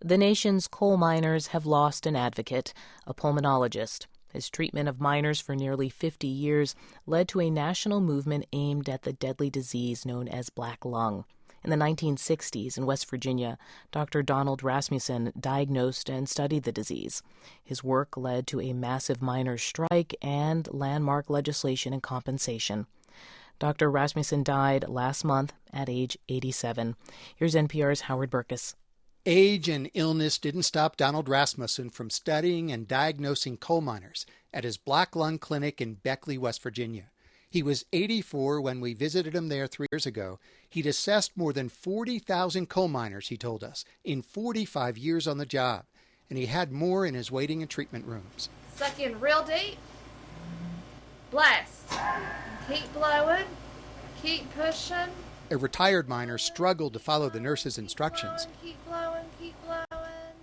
The nation's coal miners have lost an advocate, a pulmonologist. His treatment of miners for nearly 50 years led to a national movement aimed at the deadly disease known as black lung. In the 1960s in West Virginia, Dr. Donald Rasmussen diagnosed and studied the disease. His work led to a massive miners' strike and landmark legislation and compensation. Dr. Rasmussen died last month at age 87. Here's NPR's Howard Burkus. Age and illness didn't stop Donald Rasmussen from studying and diagnosing coal miners at his black lung clinic in Beckley, West Virginia. He was 84 when we visited him there 3 years ago. He'd assessed more than 40,000 coal miners, he told us, in 45 years on the job. And he had more in his waiting and treatment rooms. Suck in real deep. Blast. Keep blowing. Keep pushing. A retired miner struggled to follow the nurse's instructions. Keep blowing, keep blowing.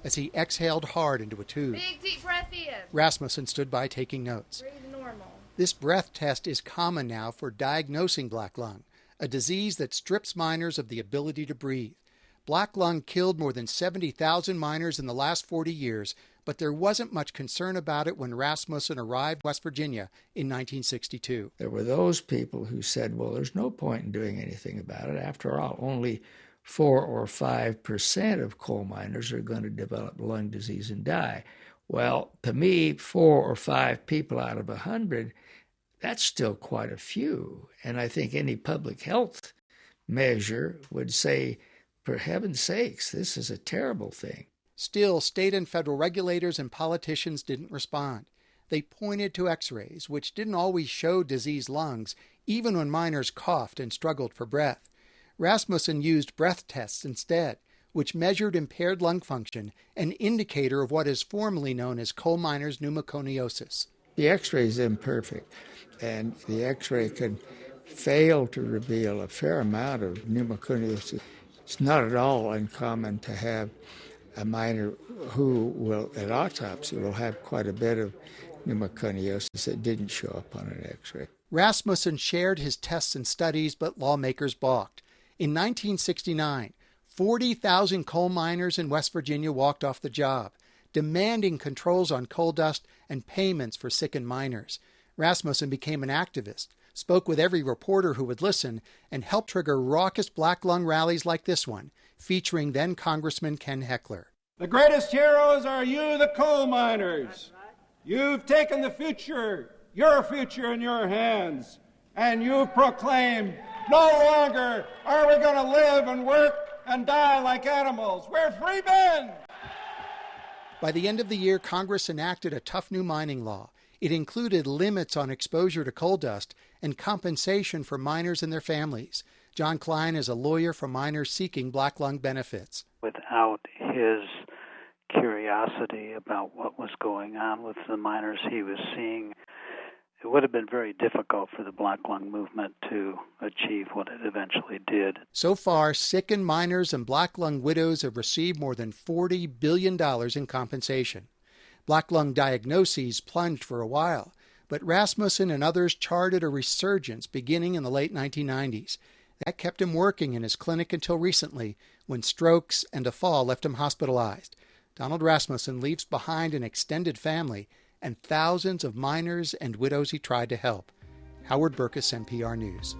As he exhaled hard into a tube. Big deep breath in. Rasmussen stood by taking notes. Breathe normal. This breath test is common now for diagnosing black lung, a disease that strips miners of the ability to breathe. Black lung killed more than 70,000 miners in the last 40 years, but there wasn't much concern about it when Rasmussen arrived in West Virginia in 1962. There were those people who said, well, there's no point in doing anything about it. After all, only 4 or 5% of coal miners are going to develop lung disease and die. Well, to me, 4 or 5 people out of 100, that's still quite a few. And I think any public health measure would say, for heaven's sakes, this is a terrible thing. Still, state and federal regulators and politicians didn't respond. They pointed to x-rays, which didn't always show diseased lungs, even when miners coughed and struggled for breath. Rasmussen used breath tests instead, which measured impaired lung function, an indicator of what is formally known as coal miners' pneumoconiosis. The x-ray is imperfect, and the x-ray could fail to reveal a fair amount of pneumoconiosis. It's not at all uncommon to have a miner who will, at autopsy, will have quite a bit of pneumoconiosis that didn't show up on an x-ray. Rasmussen shared his tests and studies, but lawmakers balked. In 1969, 40,000 coal miners in West Virginia walked off the job, demanding controls on coal dust and payments for sickened miners. Rasmussen became an activist, spoke with every reporter who would listen, and helped trigger raucous black lung rallies like this one, featuring then-Congressman Ken Heckler. The greatest heroes are you, the coal miners. You've taken the future, your future in your hands, and you've proclaimed, no longer are we going to live and work and die like animals. We're free men! By the end of the year, Congress enacted a tough new mining law. It included limits on exposure to coal dust and compensation for miners and their families. John Klein is a lawyer for miners seeking black lung benefits. Without his curiosity about what was going on with the miners he was seeing, it would have been very difficult for the black lung movement to achieve what it eventually did. So far, sickened miners and black lung widows have received more than $40 billion in compensation. Black lung diagnoses plunged for a while, but Rasmussen and others charted a resurgence beginning in the late 1990s. That kept him working in his clinic until recently, when strokes and a fall left him hospitalized. Donald Rasmussen leaves behind an extended family and thousands of miners and widows he tried to help. Howard Burkus, NPR News.